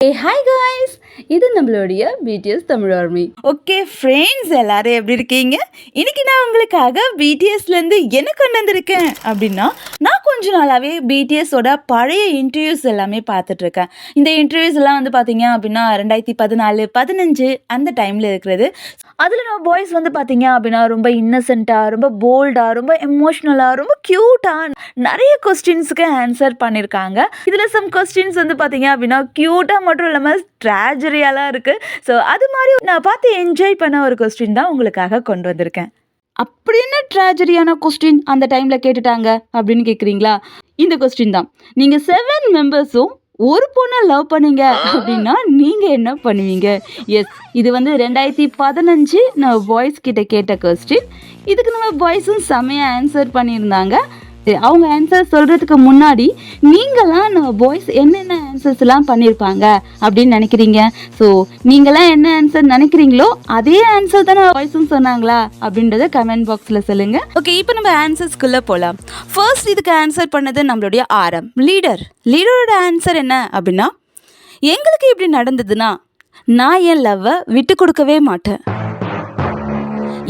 Hi guys, இது நம்மளுடைய BTS Tamil army. Okay friends, எல்லாரும் எப்படி இருக்கீங்க? இன்னைக்கு நான் உங்களுக்காக பிடிஎஸ்லேருந்து என்ன கொண்டு வந்திருக்கேன் அப்படின்னா, நான் கொஞ்ச நாளாகவே பிடிஎஸோட பழைய இன்டர்வியூஸ் எல்லாமே பார்த்துட்ருக்கேன். இந்த இன்டர்வியூஸ் எல்லாம் வந்து பார்த்தீங்க அப்படின்னா 2014, 15 அந்த டைமில் இருக்கிறது. அதில் நம்ம பாய்ஸ் வந்து பார்த்தீங்க அப்படின்னா ரொம்ப இன்னசென்ட்டாக, ரொம்ப போல்டாக, ரொம்ப எமோஷ்னலாக, ரொம்ப க்யூட்டாக நிறைய கொஸ்டின்ஸுக்கு ஆன்சர் பண்ணியிருக்காங்க. இதில் சம் கொஸ்டின்ஸ் வந்து பார்த்தீங்க அப்படின்னா க்யூட்டாக மட்டும் இல்லாமல் ட்ராஜரியாலாம் இருக்குது. ஸோ அது மாதிரி நான் பார்த்து என்ஜாய் பண்ண ஒரு கொஸ்டின் தான் உங்களுக்காக கொண்டு வந்திருக்கேன். அப்படி என்ன ட்ராஜரியான கொஸ்டின் அந்த டைமில் கேட்டுட்டாங்க அப்படின்னு கேட்குறீங்களா? இந்த கொஸ்டின் தான். நீங்கள் 7 மெம்பர்ஸும் ஒரு பொண்ணை லவ் பண்ணீங்க அப்படின்னா நீங்கள் என்ன பண்ணுவீங்க? எஸ், இது வந்து 2015 நம்ம பாய்ஸ் கிட்ட கேட்ட கொஸ்டின். இதுக்கு நம்ம பாய்ஸும் செம்மையாக ஆன்சர் பண்ணியிருந்தாங்க. அவங்க ஆன்சர் சொல்கிறதுக்கு முன்னாடி நீங்களாம் நம்ம பாய்ஸ் என்னென்ன ஆன்சர்ஸ்லாம் பண்ணியிருப்பாங்க அப்படின்னு நினைக்கிறீங்க? ஸோ நீங்களாம் என்ன ஆன்சர் நினைக்கிறீங்களோ அதே ஆன்சர் தானே பாய்ஸும் சொன்னாங்களா அப்படின்றத கமெண்ட் பாக்ஸில் சொல்லுங்கள். ஓகே, இப்போ நம்ம ஆன்சர்ஸ்குள்ளே போகலாம். ஃபர்ஸ்ட் இதுக்கு ஆன்சர் பண்ணது நம்மளுடைய லீடரோட ஆன்சர் என்ன அப்படின்னா, எங்களுக்கு இப்படி நடந்ததுன்னா நான் என் லவ்வை விட்டு கொடுக்கவே மாட்டேன்.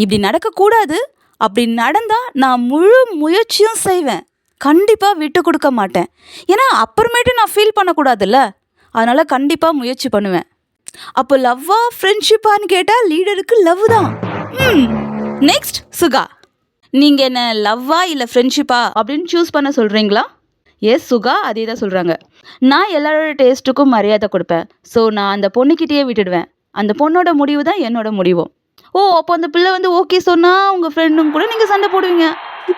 இப்படி நடக்கக்கூடாது, அப்படி நடந்தால் நான் முழு முயற்சியும் செய்வேன், கண்டிப்பாக விட்டு கொடுக்க மாட்டேன். ஏன்னா அப்புறமேட்டு நான் ஃபீல் பண்ணக்கூடாதுல்ல, அதனால் கண்டிப்பாக முயற்சி பண்ணுவேன். அப்போ லவ்வா ஃப்ரெண்ட்ஷிப்பான்னு கேட்டால் லீடருக்கு லவ் தான். நெக்ஸ்ட் சுகா, நீங்கள் என்ன லவ்வா இல்லை ஃப்ரெண்ட்ஷிப்பா அப்படின்னு சூஸ் பண்ண சொல்கிறீங்களா? எஸ், சுகா அதே தான் சொல்கிறாங்க. நான் எல்லாரோட டேஸ்ட்டுக்கும் மரியாதை கொடுப்பேன். ஸோ நான் அந்த பொண்ணுக்கிட்டேயே விட்டுடுவேன். அந்த பொண்ணோட முடிவு தான் என்னோட முடிவும். ஓ, அப்போ அந்த பிள்ளை வந்து ஓகே சொன்னால் உங்கள் ஃப்ரெண்டும் கூட நீங்கள் சண்டை போடுவீங்க.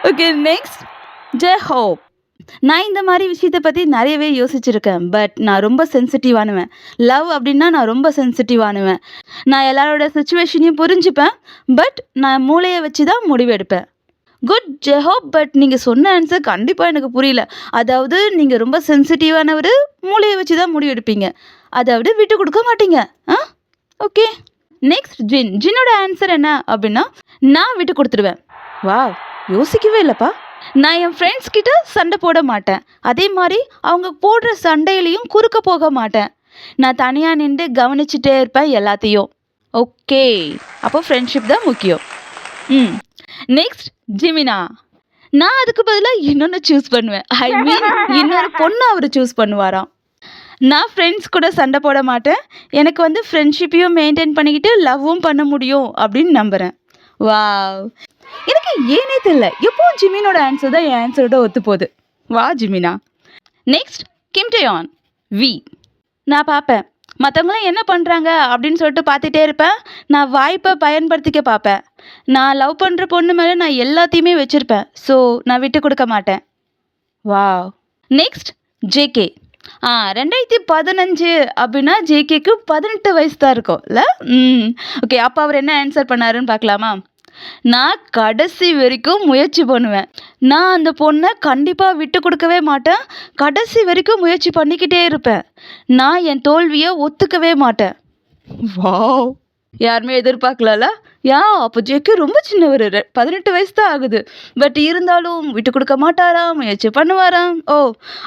Okay, next J Hope. நான் இந்த மாதிரி விஷயத்தை பற்றி நிறையவே யோசிச்சுருக்கேன். பட் நான் ரொம்ப சென்சிட்டிவானுவேன். லவ் அப்படின்னா நான் ரொம்ப சென்சிட்டிவானுவேன். நான் எல்லாரோட சுச்சுவேஷனையும் புரிஞ்சுப்பேன். பட் நான் மூளையை வச்சு தான் முடிவெடுப்பேன். குட் ஜெஹோப், பட் நீங்கள் சொன்ன ஆன்சர் கண்டிப்பாக எனக்கு புரியல. அதாவது நீங்கள் ரொம்ப சென்சிட்டிவானவர், மூளையை வச்சு தான் முடிவெடுப்பீங்க, அதாவது விட்டு கொடுக்க மாட்டீங்க. ஓகே, நெக்ஸ்ட் ஜின்னோட ஆன்சர் என்ன அப்படின்னா, நான் விட்டு கொடுத்துருவேன். வா, யோசிக்கவே இல்லைப்பா. நான் என் ஃப்ரெண்ட்ஸ் கிட்ட சண்டை போட மாட்டேன். அதே மாதிரி அவங்க போடுற சண்டையிலையும் குறுக்க போக மாட்டேன். நான் தனியாக நின்று கவனிச்சுட்டே இருப்பேன் எல்லாத்தையும். ஓகே, அப்போ ஃப்ரெண்ட்ஷிப் தான் முக்கியம். நெக்ஸ்ட் ஜிமினா. நான் அதுக்கு பதிலாக இன்னொன்று சூஸ் பண்ணுவேன். ஐ மீன் இன்னொரு பொண்ணு அவர் சூஸ் பண்ணுவாராம். நான் ஃப்ரெண்ட்ஸ் கூட சண்டை போட மாட்டேன். எனக்கு வந்து ஃப்ரெண்ட்ஷிப்பையும் மெயின்டைன் பண்ணிக்கிட்டு லவ்வும் பண்ண முடியும் அப்படின்னு நம்புகிறேன். வாவ், எனக்கு ஏனே தெரியல, எப்போவும் ஜிமினோட ஆன்சர் தான் என் ஆன்சரோட ஒத்து போகுது. வா ஜிமினா. நெக்ஸ்ட் கிம்டேயான். நான் பார்ப்பேன் மற்றவங்களாம் என்ன பண்ணுறாங்க அப்படின்னு சொல்லிட்டு பார்த்துட்டே இருப்பேன். நான் வாய்ப்பை பயன்படுத்திக்க பார்ப்பேன். நான் லவ் பண்ணுற பொண்ணு மேலே நான் எல்லாத்தையுமே வச்சுருப்பேன். ஸோ நான் விட்டு கொடுக்க மாட்டேன். வாவ். Next JK. 2015 அப்படின்னா ஜேகேக்கு 18 வயசு தான் இருக்கும்ல. ஓகே, அப்போ அவர் என்ன ஆன்சர் பண்ணாருன்னு பார்க்கலாமா? நான் கடைசி வரைக்கும் முயற்சி பண்ணுவேன். நான் அந்த பொண்ணை கண்டிப்பாக விட்டு கொடுக்கவே மாட்டேன். கடைசி வரைக்கும் முயற்சி பண்ணிக்கிட்டே இருப்பேன். நான் என் தோல்வியை ஒத்துக்கவே மாட்டேன். வாவ், யாருமே எதிர்பார்க்கலாம்ல. அப்போ ஜேகே ரொம்ப சின்னவர், 18 வயசு தான் ஆகுது. பட் இருந்தாலும் விட்டு கொடுக்க மாட்டாராம், முயற்சி பண்ணுவாராம். ஓ,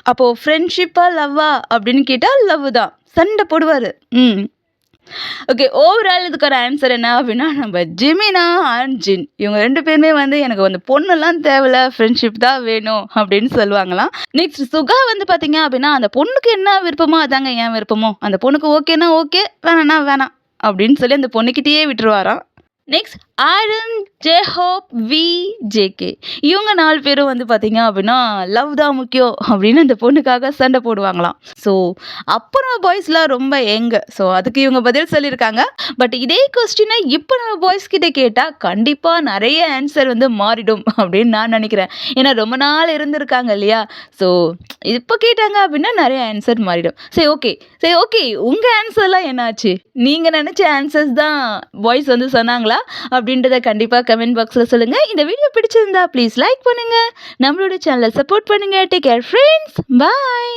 அப்போது ஃப்ரெண்ட்ஷிப்பா லவ்வா அப்படின்னு கேட்டால் லவ் தான். சண்டை போடுவார். ஓகே, ஓவரால் இதுக்கான ஆன்சர் என்ன அப்படின்னா, நம்ம ஜிமினா அண்ட் ஜின் இவங்க 2 பேருமே வந்து எனக்கு வந்து பொண்ணுலாம் தேவையில்ல, ஃப்ரெண்ட்ஷிப் தான் வேணும் அப்படின்னு சொல்லுவாங்களாம். நெக்ஸ்ட் சுகா வந்து பார்த்தீங்க அப்படின்னா, அந்த பொண்ணுக்கு என்ன விருப்பமோ அதாங்க என் விருப்பமோ, அந்த பொண்ணுக்கு ஓகேனா ஓகே, வேணான்னா வேணாம் அப்படின்னு சொல்லி அந்த பொண்ணுக்கிட்டேயே விட்டுருவாராம். நெக்ஸ்ட் ஆரன், ஜெஹோப், ஜேகே இவங்க 4 பேரும் வந்து பார்த்தீங்க அப்படின்னா லவ் தான் முக்கியம் அப்படின்னு அந்த பொண்ணுக்காக சண்டை போடுவாங்களாம். ஸோ அப்புறம் பாய்ஸ்லாம் ரொம்ப எங்க, ஸோ அதுக்கு இவங்க பதில் சொல்லியிருக்காங்க. பட் இதே கொஸ்டினை இப்போ நம்ம பாய்ஸ் கிட்டே கேட்டால் கண்டிப்பாக நிறைய ஆன்சர் வந்து மாறிடும் அப்படின்னு நான் நினைக்கிறேன். ஏன்னா ரொம்ப நாள் இருந்திருக்காங்க இல்லையா. ஸோ இப்போ கேட்டாங்க அப்படின்னா நிறைய ஆன்சர் மாறிடும். சரி ஓகே, உங்கள் ஆன்சர்லாம் என்னாச்சு? நீங்கள் நினச்ச ஆன்சர்ஸ் தான் பாய்ஸ் வந்து சொன்னாங்களா அப்படின்றத கண்டிப்பாக கமெண்ட் பாக்ஸில் சொல்லுங்கள். இந்த வீடியோ பிடிச்சிருந்தா ப்ளீஸ் லைக் பண்ணுங்கள், நம்மளோட சேனலை சப்போர்ட் பண்ணுங்கள். டேக் கேர் ஃப்ரெண்ட்ஸ், பாய்.